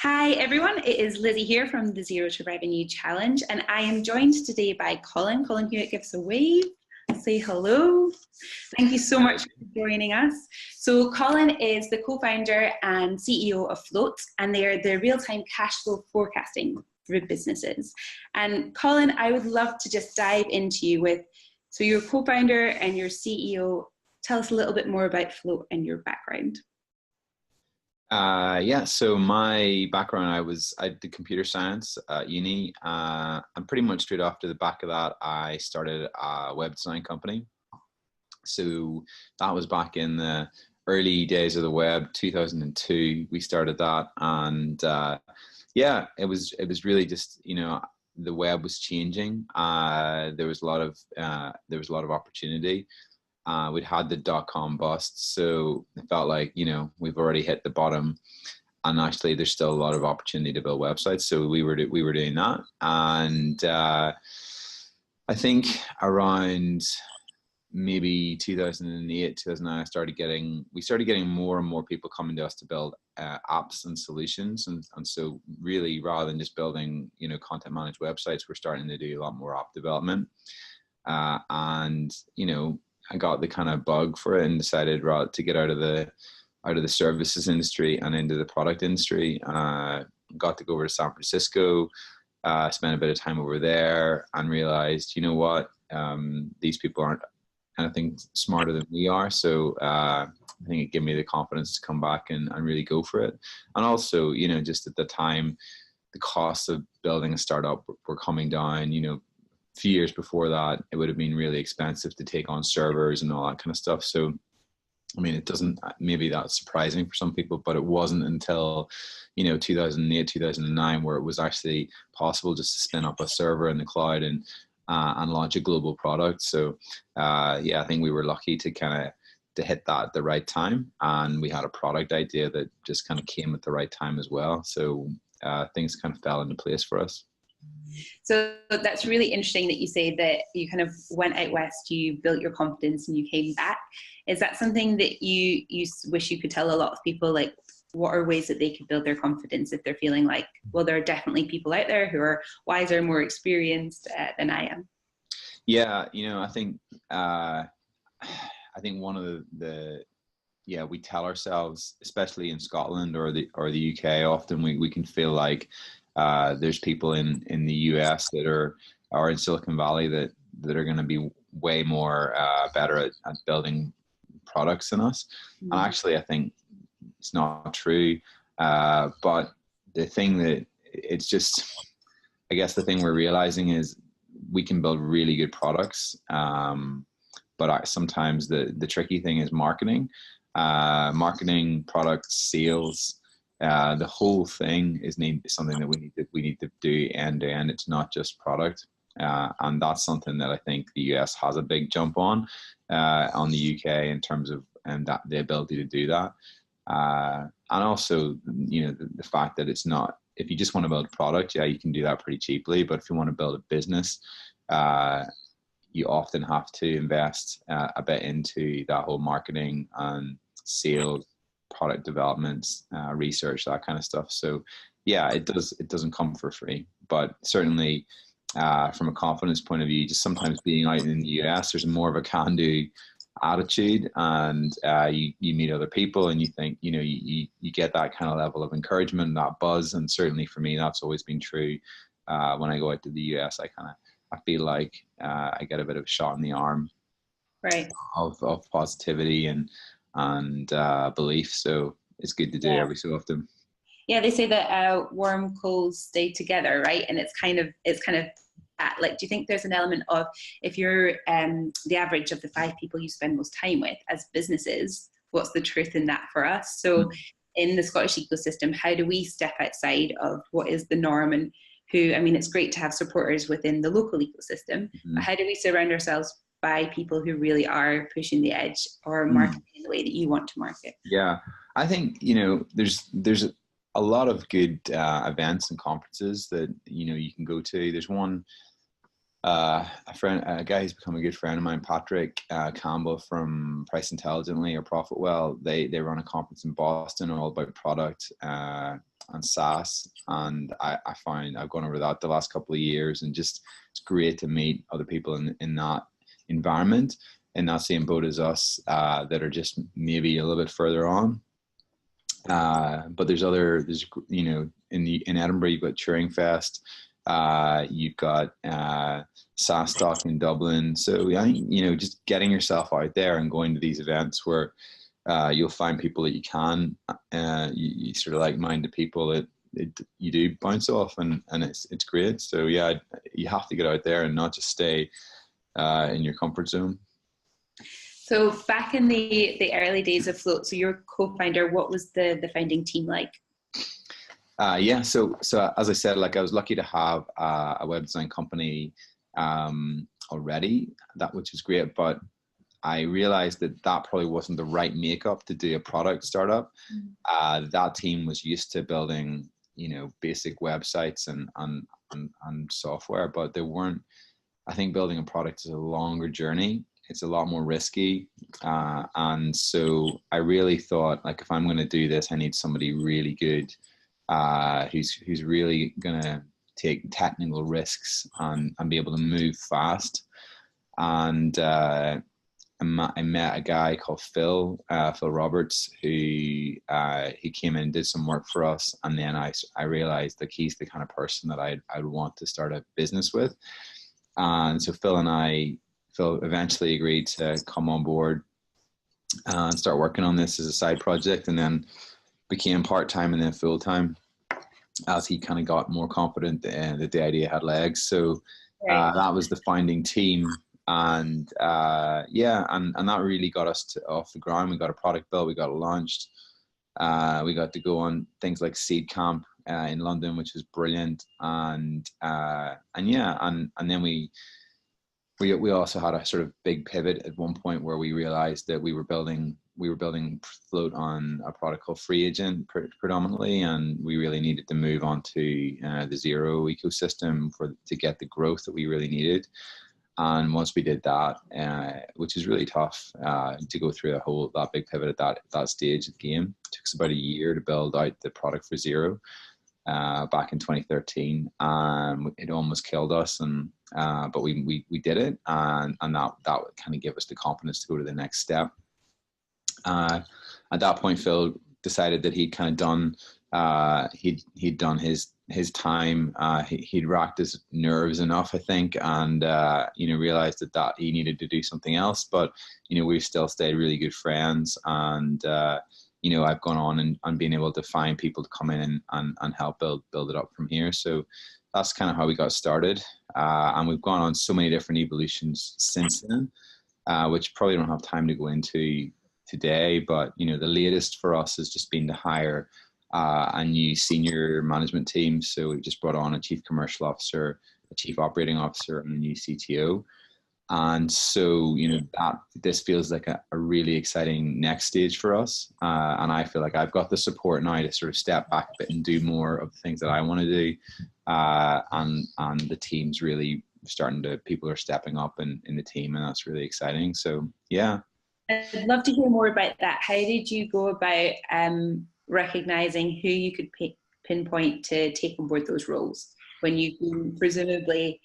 Hi everyone, it is Lizzie here from the Zero to Revenue Challenge, and I am joined today by Colin. Colin Hewitt, gives a wave. Say hello. Thank you so much for joining us. So Colin is the co-founder and CEO of Float, and they are the real-time cash flow forecasting for businesses. And Colin, I would love to just dive into you with, so you're co-founder and you're CEO. Tell us a little bit more about Float and your background. Yeah, so my background, I did computer science at uni, and pretty much straight after the back of that, I started a web design company. So that was back in the early days of the web, 2002, we started that. And yeah, it was really just, you know, the web was changing. There was a lot of opportunity. We'd had the dot-com bust, so it felt like, you know, we've already hit the bottom, and actually there's still a lot of opportunity to build websites. So we were doing that, and I think around maybe 2008, 2009, we started getting more and more people coming to us to build apps and solutions, and so really, rather than just building, you know, content managed websites, we're starting to do a lot more app development, and you know, I got the kind of bug for it and decided to get out of the services industry and into the product industry. Got to go over to San Francisco, spent a bit of time over there, and realized, you know what, these people aren't anything smarter than we are. So I think it gave me the confidence to come back and really go for it. And also, you know, just at the time, the costs of building a startup were coming down. You know, few years before that, it would have been really expensive to take on servers and all that kind of stuff. So, I mean, maybe that's surprising for some people, but it wasn't until, you know, 2008, 2009, where it was actually possible just to spin up a server in the cloud and launch a global product. So, yeah, I think we were lucky to hit that at the right time. And we had a product idea that just kind of came at the right time as well. So things kind of fell into place for us. So that's really interesting that you say that you kind of went out west, you built your confidence and you came back. Is that something that you wish you could tell a lot of people? Like, what are ways that they could build their confidence if they're feeling like, well, there are definitely people out there who are wiser, more experienced than I am? Yeah, you know, I think one of yeah, we tell ourselves, especially in Scotland or the UK, often we can feel like there's people in the US that are in Silicon Valley that are going to be way more better at building products than us. Mm-hmm. And actually, I think it's not true. But the thing that it's just, I guess the thing we're realizing is we can build really good products. But sometimes the tricky thing is marketing, product sales. The whole thing is something that we need to do end to end. It's not just product, and that's something that I think the US has a big jump on the UK in terms of that the ability to do that, and also, you know, the fact that it's not, if you just want to build a product, yeah, you can do that pretty cheaply. But if you want to build a business, you often have to invest a bit into that whole marketing and sales, product development, research, that kind of stuff. So yeah, it doesn't come for free, but certainly from a confidence point of view, just sometimes being out in the US, there's more of a can-do attitude, and you meet other people and you think, you know, you get that kind of level of encouragement, that buzz. And certainly for me, that's always been true. When I go out to the US, I feel like I get a bit of a shot in the arm, right, of positivity and belief. So it's good to do every so often. Yeah, they say that warm coals stay together, right? And it's kind of like, do you think there's an element of, if you're the average of the 5 people you spend most time with as businesses, what's the truth in that for us? So in the Scottish ecosystem, how do we step outside of what is the norm? And who, I mean, it's great to have supporters within the local ecosystem, but how do we surround ourselves by people who really are pushing the edge or marketing in the way that you want to market? Yeah, I think, you know, there's a lot of good events and conferences that, you know, you can go to. There's one, a guy who's become a good friend of mine, Patrick Campbell from Price Intelligently or Profitwell. They run a conference in Boston all about product, and SaaS. And I find I've gone over that the last couple of years, and just it's great to meet other people in that environment, in that same boat as us, that are just maybe a little bit further on. But there's in Edinburgh you've got Turing Fest, you've got SaaS Talk in Dublin. So just getting yourself out there and going to these events where you'll find people that you can, you sort of like-minded people that you do bounce off, and it's great. So yeah, you have to get out there and not just stay in your comfort zone. So back in the early days of Float, so your co-founder, what was the founding team like? Yeah, so as I said, like I was lucky to have a web design company already, which was great, but I realized that probably wasn't the right makeup to do a product startup. That team was used to building, basic websites and software, but they weren't. I think building a product is a longer journey. It's a lot more risky. And so I really thought, like, if I'm going to do this, I need somebody really good, who's really going to take technical risks and be able to move fast. And I met a guy called Phil Roberts, who he came in and did some work for us. And then I realized that he's the kind of person that I'd want to start a business with. And so Phil eventually agreed to come on board and start working on this as a side project, and then became part-time and then full-time as he kind of got more confident that the idea had legs. So that was the founding team. And and that really got us off the ground. We got a product built, we got it launched. We got to go on things like Seed Camp in London, which was brilliant. And then we also had a sort of big pivot at one point where we realized that we were building Float on a product called Free Agent predominantly, and we really needed to move on to the Zero ecosystem to get the growth that we really needed. And once we did that, which is really tough to go through that big pivot at that stage of the game, it took us about a year to build out the product for Zero back in 2013. It almost killed us, but we did it, and that kind of gave us the confidence to go to the next step. At that point, Phil decided that he'd kind of done he'd done his time. He'd racked his nerves enough, I think, and realized that he needed to do something else. But we've still stayed really good friends, and I've gone on and been able to find people to come in and help build it up from here. So that's kind of how we got started, and we've gone on so many different evolutions since then, which probably don't have time to go into today. But the latest for us has just been to hire a new senior management team. So we just brought on a chief commercial officer, a chief operating officer, and a new CTO. And so, this feels like a really exciting next stage for us. And I feel like I've got the support now to sort of step back a bit and do more of the things that I want to do. And the team's really people are stepping up in the team, and that's really exciting. So, yeah. I'd love to hear more about that. How did you go about recognizing who you could pinpoint to take on board those roles when you've been presumably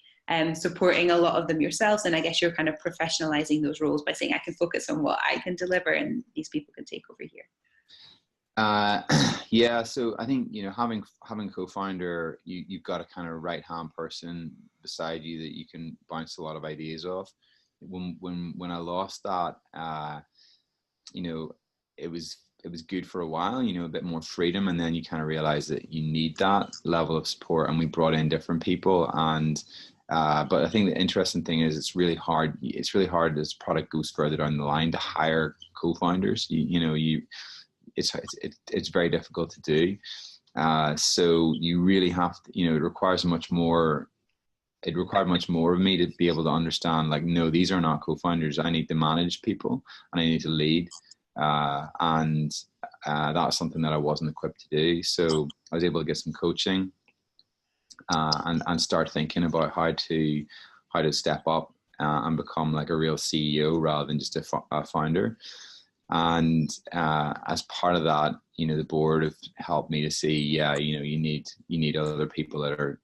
supporting a lot of them yourselves, and I guess you're kind of professionalizing those roles by saying I can focus on what I can deliver and these people can take over here? Yeah, so I think having a co-founder, you've got a kind of right-hand person beside you that you can bounce a lot of ideas off. When I lost that, it was good for a while, a bit more freedom, and then you kind of realize that you need that level of support, and we brought in different people. And but I think the interesting thing is it's really hard as product goes further down the line to hire co-founders. It's very difficult to do. So you really have to, it requires much more. It required much more of me to be able to understand, like, no, these are not co-founders. I need to manage people and I need to lead. And that's something that I wasn't equipped to do. So I was able to get some coaching and start thinking about how to step up and become like a real CEO rather than just a founder. And as part of that, the board have helped me to see, you need other people that are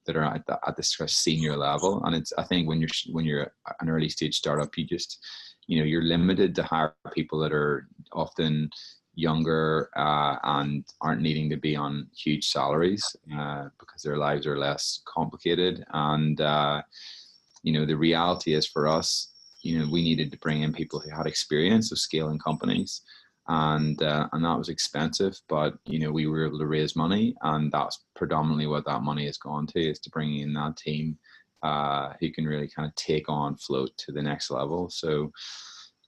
at this sort of senior level. And I think when you're an early stage startup, you're limited to hire people that are often younger and aren't needing to be on huge salaries because their lives are less complicated. And the reality is for us, we needed to bring in people who had experience of scaling companies, and that was expensive, but we were able to raise money, and that's predominantly what that money has gone to, is to bring in that team who can really kind of take on Float to the next level. So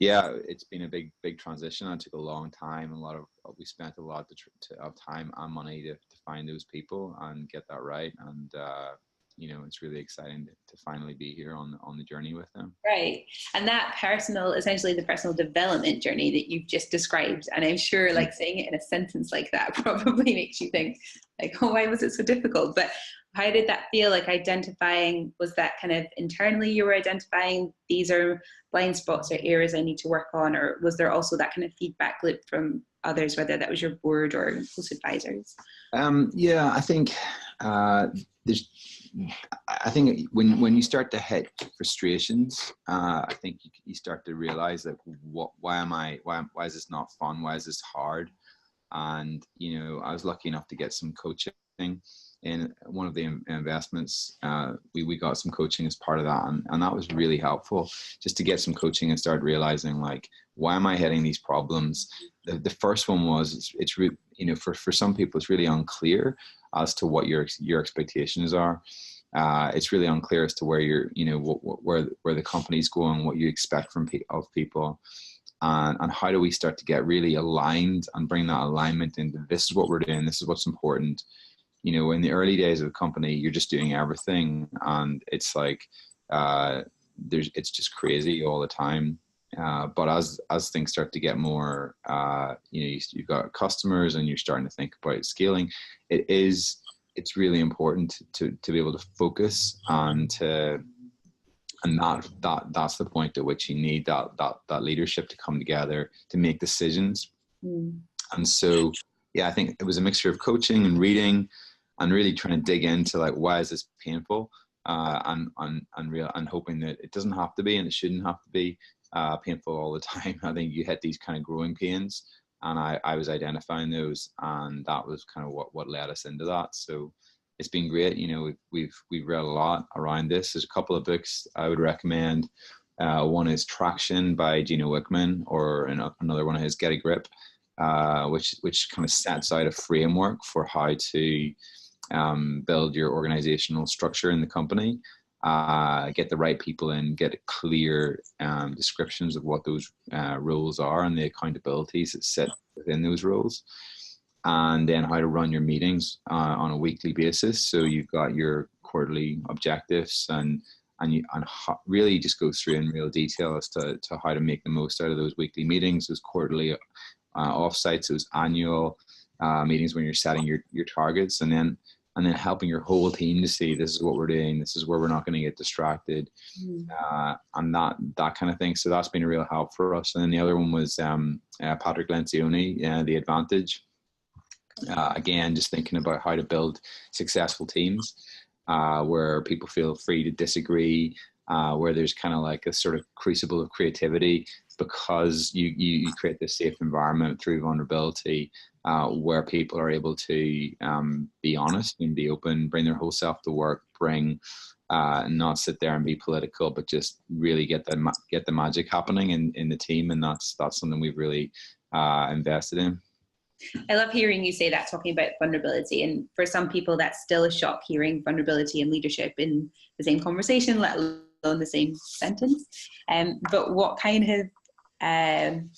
yeah, it's been a big transition. It took a long time. We spent a lot of time and money to find those people and get that right. And it's really exciting to finally be here on the journey with them. Right. And that essentially the personal development journey that you've just described, and I'm sure like saying it in a sentence like that probably makes you think like, oh, why was it so difficult? But how did that feel, like identifying? Was that kind of internally you were identifying these are blind spots or areas I need to work on, or was there also that kind of feedback loop from others, whether that was your board or close advisors? Yeah, I think I think when you start to hit frustrations, I think you start to realize that why is this not fun? Why is this hard? And I was lucky enough to get some coaching in one of the investments. We got some coaching as part of that, and that was really helpful, just to get some coaching and start realizing, like, why am I hitting these problems? The first one was for some people it's really unclear as to what your expectations are. It's really unclear as to where where the company's going, what you expect from people, and how do we start to get really aligned and bring that alignment into, this is what we're doing, this is what's important. In the early days of the company, you're just doing everything, and it's like it's just crazy all the time. But as things start to get more, you've got customers and you're starting to think about scaling. It's really important to be able to focus that's the point at which you need that leadership to come together to make decisions. And so, yeah, I think it was a mixture of coaching and reading, and really trying to dig into, like, why is this painful, and hoping that it doesn't have to be, and it shouldn't have to be painful all the time. I think you hit these kind of growing pains, and I was identifying those, and that was kind of what led us into that. So it's been great. We've read a lot around this. There's a couple of books I would recommend. One is Traction by Gino Wickman, or another one is Get a Grip, which kind of sets out a framework for how to build your organizational structure in the company, get the right people in, get clear descriptions of what those roles are and the accountabilities that sit within those roles, and then how to run your meetings on a weekly basis. So you've got your quarterly objectives, and really just go through in real detail as to how to make the most out of those weekly meetings, those quarterly offsites, those annual meetings when you're setting your targets, and then helping your whole team to see, this is what we're doing, this is where we're not going to get distracted, and that kind of thing. So that's been a real help for us. And then the other one was Patrick Lencioni, The Advantage. Again, just thinking about how to build successful teams where people feel free to disagree, where there's kind of like a sort of crucible of creativity, because you create this safe environment through vulnerability, where people are able to be honest and be open, bring their whole self to work, not sit there and be political, but just really get the magic happening in the team. And that's something we've really invested in. I love hearing you say that, talking about vulnerability. And for some people, that's still a shock, hearing vulnerability and leadership in the same conversation, let alone the same sentence. But what kind of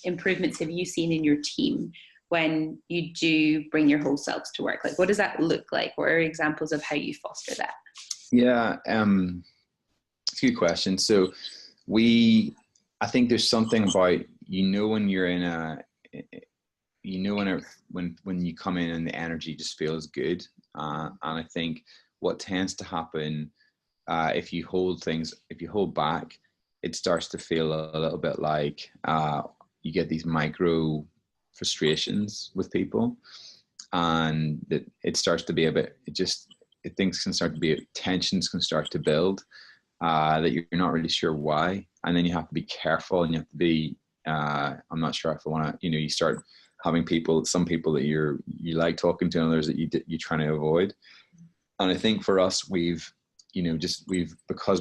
improvements have you seen in your team when you do bring your whole selves to work? Like, what does that look like? What are examples of how you foster that? Yeah, it's a good question. So I think there's something about, when you're in when you come in and the energy just feels good. And I think what tends to happen if you hold back, it starts to feel a little bit like you get these micro frustrations with people, and it starts to be a bit, things can start to be, tensions can start to build, that you're not really sure why. And then you have to be careful, and you have to be, I'm not sure if I want to, you start having some people that you like talking to, and others that you're trying to avoid. And I think for us, because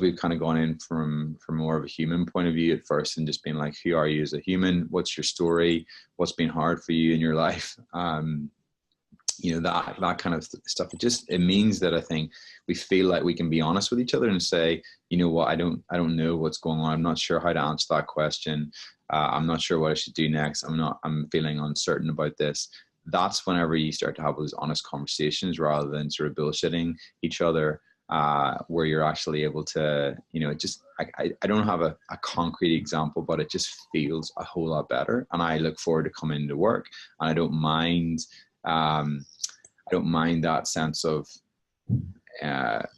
we've kind of gone in from more of a human point of view at first, and just being like, who are you as a human? What's your story? What's been hard for you in your life? That kind of stuff. It means that I think we feel like we can be honest with each other and say, you know what, I don't know what's going on. I'm not sure how to answer that question. I'm not sure what I should do next. I'm feeling uncertain about this. That's whenever you start to have those honest conversations, rather than sort of bullshitting each other, where you're actually able to, I don't have a concrete example, but it just feels a whole lot better. And I look forward to coming into work, and I don't mind that sense of,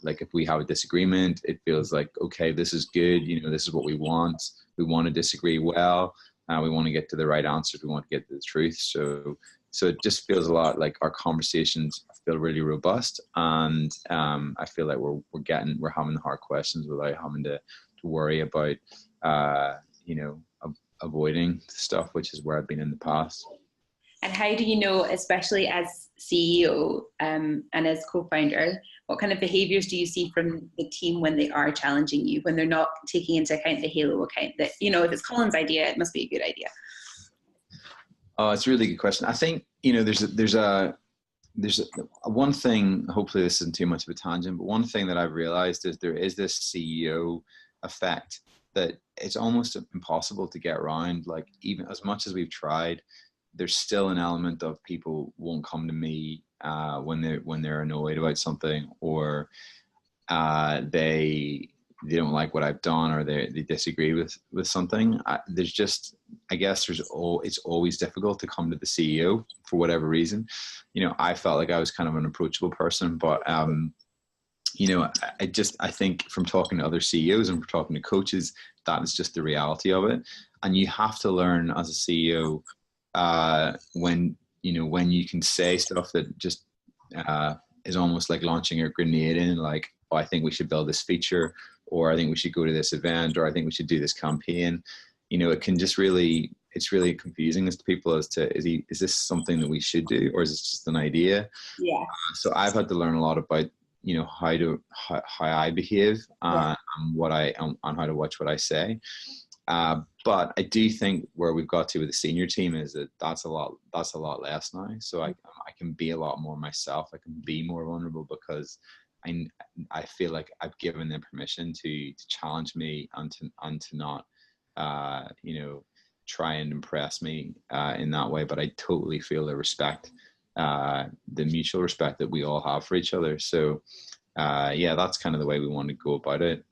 like, if we have a disagreement, it feels like, okay, this is good. This is what we want. We want to disagree well. We want to get to the right answers. We want to get to the truth. So it just feels a lot like our conversations feel really robust, and I feel like we're having the hard questions without having to worry about avoiding stuff, which is where I've been in the past. And how do you know, especially as CEO and as co-founder, what kind of behaviors do you see from the team when they are challenging you, when they're not taking into account the halo account that, if it's Colin's idea, it must be a good idea? Oh, it's a really good question. I think, there's one thing, hopefully this isn't too much of a tangent, but one thing that I've realized is there is this CEO effect that it's almost impossible to get around. Like, even as much as we've tried, there's still an element of people won't come to me when they're annoyed about something, or they don't like what I've done, or they disagree with something. It's always difficult to come to the CEO for whatever reason. I felt like I was kind of an approachable person, but I think from talking to other CEOs and from talking to coaches, that is just the reality of it. And you have to learn as a CEO, when you can say stuff that just is almost like launching a grenade in, like, oh, I think we should build this feature, or I think we should go to this event, or I think we should do this campaign. It can just it's really confusing as to people as to, is this something that we should do, or is this just an idea? Yeah. So I've had to learn a lot about, how I behave, and how to watch what I say. But I do think where we've got to with the senior team is that's a lot less now. So I can be a lot more myself. I can be more vulnerable, because I feel like I've given them permission to challenge me and to not, try and impress me in that way. But I totally feel the respect, the mutual respect that we all have for each other. So that's kind of the way we want to go about it.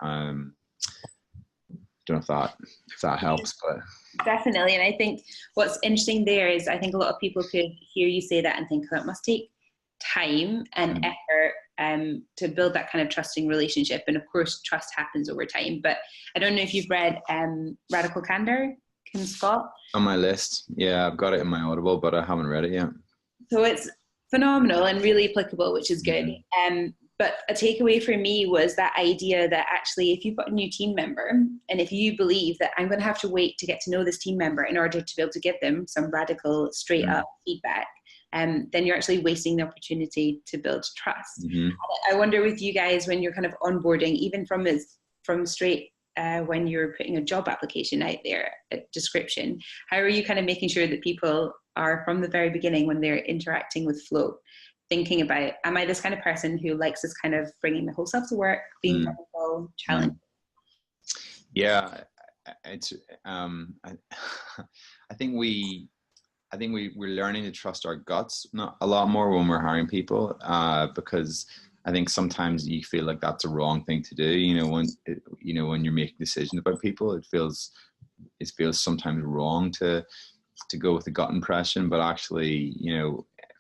Don't know if that helps, but definitely. And I think what's interesting there is, I think a lot of people could hear you say that and think, oh, it must take time and effort to build that kind of trusting relationship. And of course, trust happens over time. But I don't know if you've read Radical Candor, Kim Scott. On my list. Yeah, I've got it in my Audible, but I haven't read it yet. So it's phenomenal and really applicable, which is good. But a takeaway for me was that idea that actually, if you've got a new team member, and if you believe that I'm going to have to wait to get to know this team member in order to be able to give them some radical, straight up feedback, then you're actually wasting the opportunity to build trust. I wonder with you guys, when you're kind of onboarding, even from straight when you're putting a job application out there, a description, how are you kind of making sure that people are, from the very beginning when they're interacting with Float, thinking about, am I this kind of person who likes this kind of bringing the whole self to work, being technical, challenging? Yeah, it's. I think we're learning to trust our guts not a lot more when we're hiring people, because I think sometimes you feel like that's a wrong thing to do. When you're making decisions about people, it feels sometimes wrong to go with the gut impression, but actually,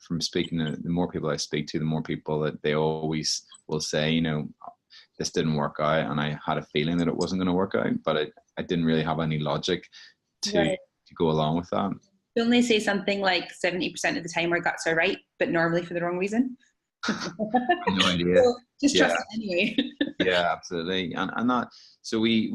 from speaking to the more people I speak to, the more people that they always will say, this didn't work out, and I had a feeling that it wasn't going to work out, but I didn't really have any logic to go along with that. Don't they say something like 70% of the time our guts are right, but normally for the wrong reason? No idea. So just Yeah. trust it anyway. Yeah, absolutely. And that, so we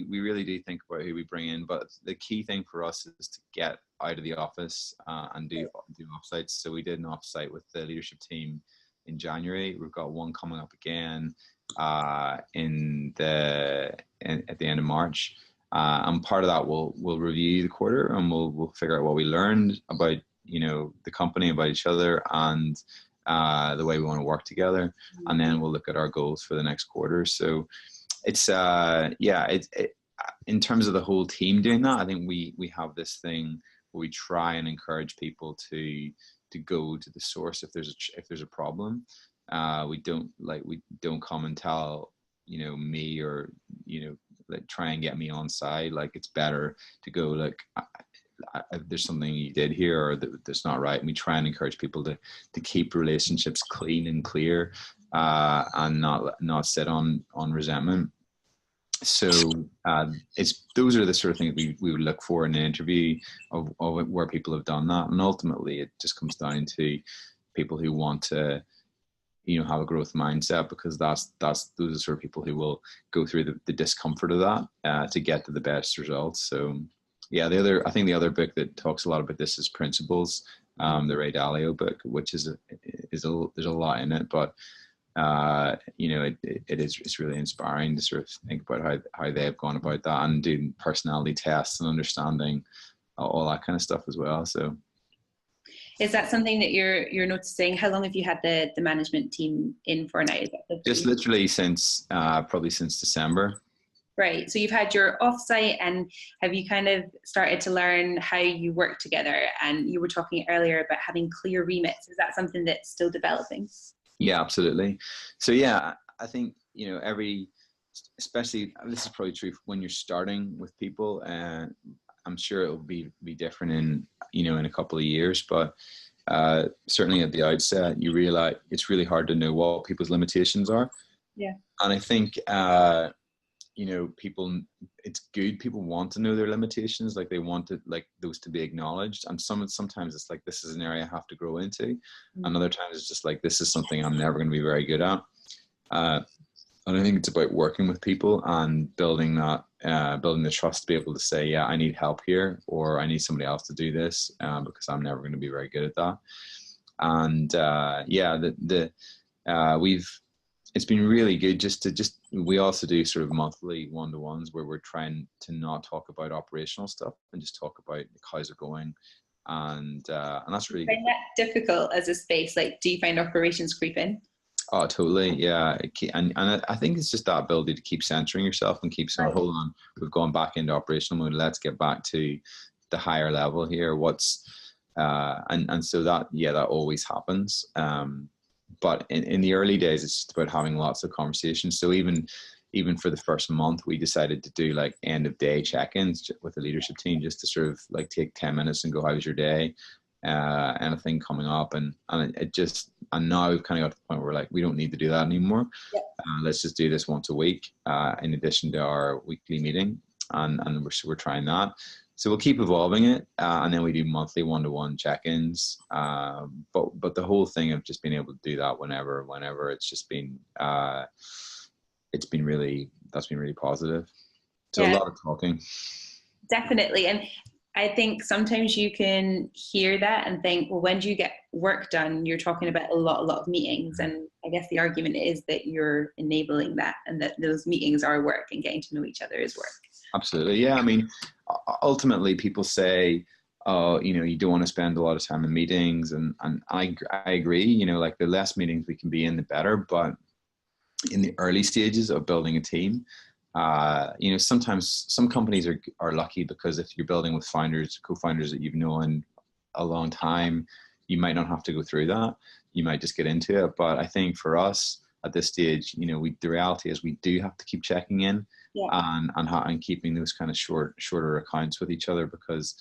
really do think about who we bring in, but the key thing for us is to get out of the office and do offsites. So we did an offsite with the leadership team in January. We've got one coming up again at the end of March. And part of that we'll review the quarter, and we'll figure out what we learned about, you know, the company, about each other, and the way we want to work together, and then we'll look at our goals for the next quarter. So it's in terms of the whole team doing that, I think we have this thing where we try and encourage people to go to the source if there's a problem. We don't come and tell, you know, me, or, you know, like try and get me on side. Like, it's better to go, like, there's something you did here or that's not right, and we try and encourage people to keep relationships clean and clear, and not sit on resentment. So those are the sort of things we would look for in an interview of where people have done that, and ultimately it just comes down to people who want to, you know, have a growth mindset, because those are the sort of people who will go through the discomfort of that to get to the best results. So yeah, I think the other book that talks a lot about this is Principles, the Ray Dalio book, which there's a lot in it, but you know, it's really inspiring to sort of think about how they've gone about that, and doing personality tests and understanding all that kind of stuff as well. So is that something that you're noticing? How long have you had the management team in for now? Just literally since probably since December. Right. So you've had your offsite, and have you kind of started to learn how you work together? And you were talking earlier about having clear remits. Is that something that's still developing? Yeah, absolutely. So yeah, I think, you know, especially this is probably true when you're starting with people, and I'm sure it will be different in, you know, in a couple of years, but certainly at the outset, you realize it's really hard to know what people's limitations are. Yeah. And I think, you know, it's good. People want to know their limitations. Like, they want it, like, those to be acknowledged. And sometimes it's like, this is an area I have to grow into. Mm-hmm. And other times it's just like, this is something I'm never going to be very good at. And I think it's about working with people and building the trust to be able to say, yeah, I need help here, or I need somebody else to do this, because I'm never going to be very good at that. And it's been really good we also do sort of monthly one-to-ones where we're trying to not talk about operational stuff and just talk about how's it going. And that's really good. That difficult as a space? Like, do you find operations creep in? Oh, totally. Yeah. And I think it's just that ability to keep centering yourself and keep saying, hold on, we've gone back into operational mode. Let's get back to the higher level here. And so that always happens. But in the early days, it's just about having lots of conversations. So even for the first month, we decided to do like end of day check-ins with the leadership team, just to sort of like take 10 minutes and go, how was your day? Anything coming up, and now we've kind of got to the point where we're like, we don't need to do that anymore. Yeah. Let's just do this once a week, in addition to our weekly meeting, and we're trying that. So we'll keep evolving it, and then we do monthly one-to-one check-ins. But the whole thing of just being able to do that whenever it's just been that's been really positive. So yeah. A lot of talking. Definitely. And I think sometimes you can hear that and think, well, when do you get work done? You're talking about a lot of meetings. And I guess the argument is that you're enabling that, and that those meetings are work, and getting to know each other is work. Absolutely. Yeah. I mean, ultimately people say, oh, you know, you don't want to spend a lot of time in meetings. And I agree, you know, like the less meetings we can be in, the better. But in the early stages of building a team, you know, sometimes some companies are lucky, because if you're building with co-founders that you've known a long time, you might not have to go through that. You might just get into it. But I think for us at this stage, you know, the reality is we do have to keep checking in, yeah, and keeping those kind of shorter accounts with each other, because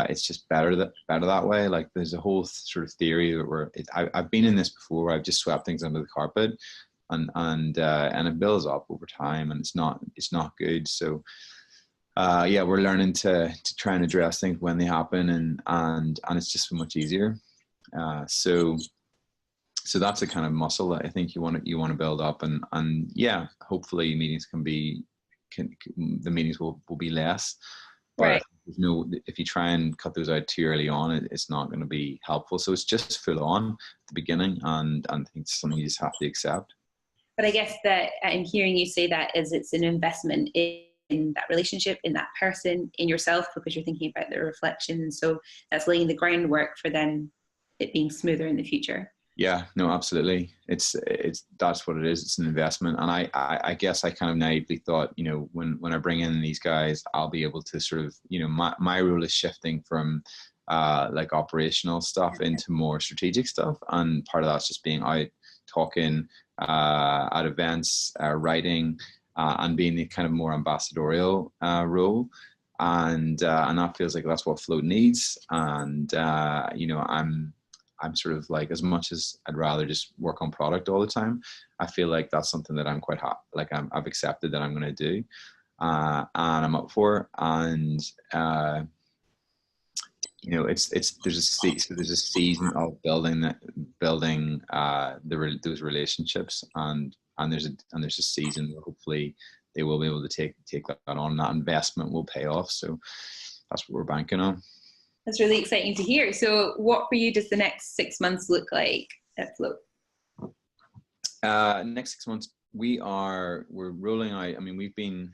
it's just better that way. Like, there's a whole sort of theory that I've been in this before, where I've just swept things under the carpet. And it builds up over time, and it's not good. So yeah, we're learning to try and address things when they happen, and it's just so much easier. So that's a kind of muscle that I think you want to build up, and yeah, hopefully meetings the meetings will be less, but Right. if you try and cut those out too early on, it's not going to be helpful. So it's just full on at the beginning, and I think it's something you just have to accept. But I guess that in hearing you say that is it's an investment in that relationship, in that person, in yourself, because you're thinking about the reflection. So that's laying the groundwork for then it being smoother in the future. Yeah, no, absolutely. It's that's what it is. It's an investment, and I guess I kind of naively thought, when I bring in these guys, I'll be able to sort of, my role is shifting from like operational stuff into more strategic stuff, and part of that's just being out talking at events, writing, and being the kind of more ambassadorial role, and that feels like that's what Float needs, and I'm sort of like, as much as I'd rather just work on product all the time, I feel like that's something that I'm quite hot. Like I've accepted that I'm going to do, and I'm up for. And there's a season of building those relationships, and there's a season where hopefully they will be able to take that on. That investment will pay off. So that's what we're banking on. That's really exciting to hear. So what for you does the next 6 months look like at Float? Next 6 months, we're rolling out. I mean, we've been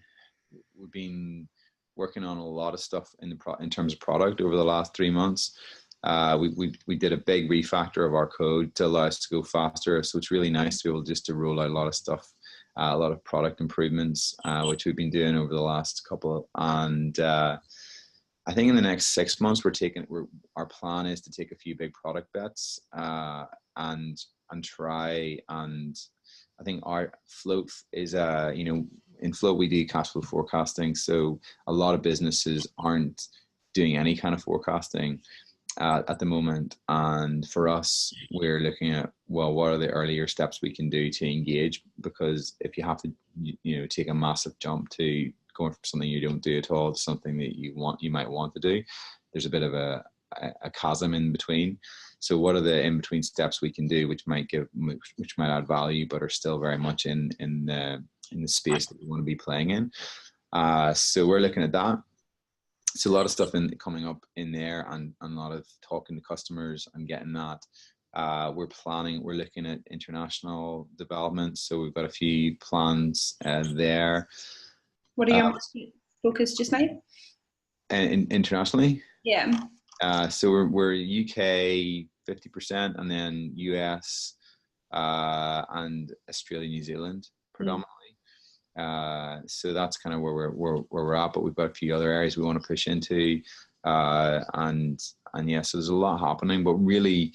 working on a lot of stuff in terms of product over the last 3 months. We did a big refactor of our code to allow us to go faster. So it's really nice to be able just to roll out a lot of stuff, a lot of product improvements, which we've been doing over the last couple. And I think in the next 6 months, our plan is to take a few big product bets and try. And I think our Float is in Float we do cash flow forecasting. So a lot of businesses aren't doing any kind of forecasting at the moment. And for us, we're looking at, well, what are the earlier steps we can do to engage? Because if you have to take a massive jump to going from something you don't do at all to something that you might want to do, there's a bit of a chasm in between. So what are the in between steps we can do which might add value but are still very much in the space that we want to be playing in? So we're looking at that. So a lot of stuff coming up in there, and a lot of talking to customers and getting that. We're looking at international development, so we've got a few plans there. What are your focus just now? Internationally? Yeah. So we're UK 50%, and then US and Australia, New Zealand predominantly. So that's kind of where we're at. But we've got a few other areas we want to push into, and yeah. So there's a lot happening. But really,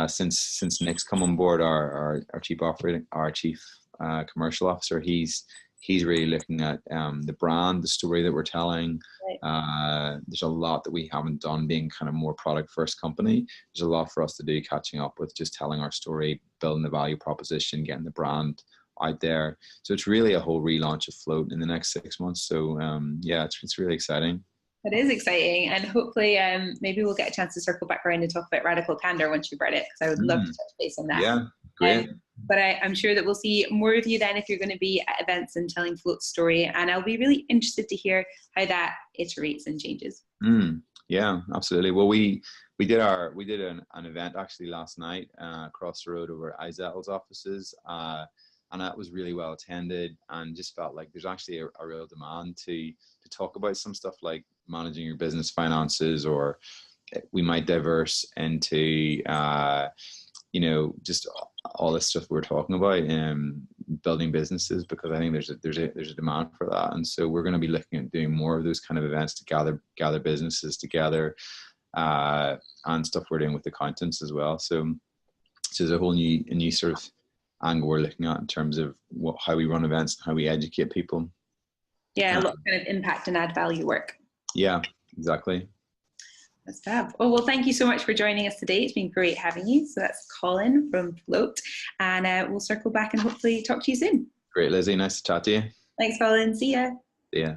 since Nick's come on board, our chief commercial officer, he's really looking at the brand, the story that we're telling. Right. There's a lot that we haven't done, being kind of more product first company. There's a lot for us to do, catching up with just telling our story, building the value proposition, getting the brand out there. So it's really a whole relaunch of Float in the next 6 months. So yeah, it's really exciting. It is exciting, and hopefully maybe we'll get a chance to circle back around and talk about Radical Candor once you've read it, because I would love to touch base on that. Yeah, great. But I'm sure that we'll see more of you then if you're going to be at events and telling Float's story, and I'll be really interested to hear how that iterates and changes. Yeah, absolutely. Well, we did an event actually last night across the road over at Izel's offices, and that was really well attended, and just felt like there's actually a real demand to talk about some stuff like managing your business finances, or we might diverse into just all this stuff we're talking about, building businesses, because I think there's a demand for that. And so we're going to be looking at doing more of those kind of events to gather businesses together, and stuff we're doing with accountants as well. So there's a new sort of angle we're looking at in terms of how we run events, how we educate people. Yeah, a lot of kind of impact and add value work. Yeah, exactly. That's fab. Oh, well, thank you so much for joining us today. It's been great having you. So that's Colin from Float, and we'll circle back and hopefully talk to you soon. Great, Lizzie. Nice to chat to you. Thanks, Colin. See ya. See ya.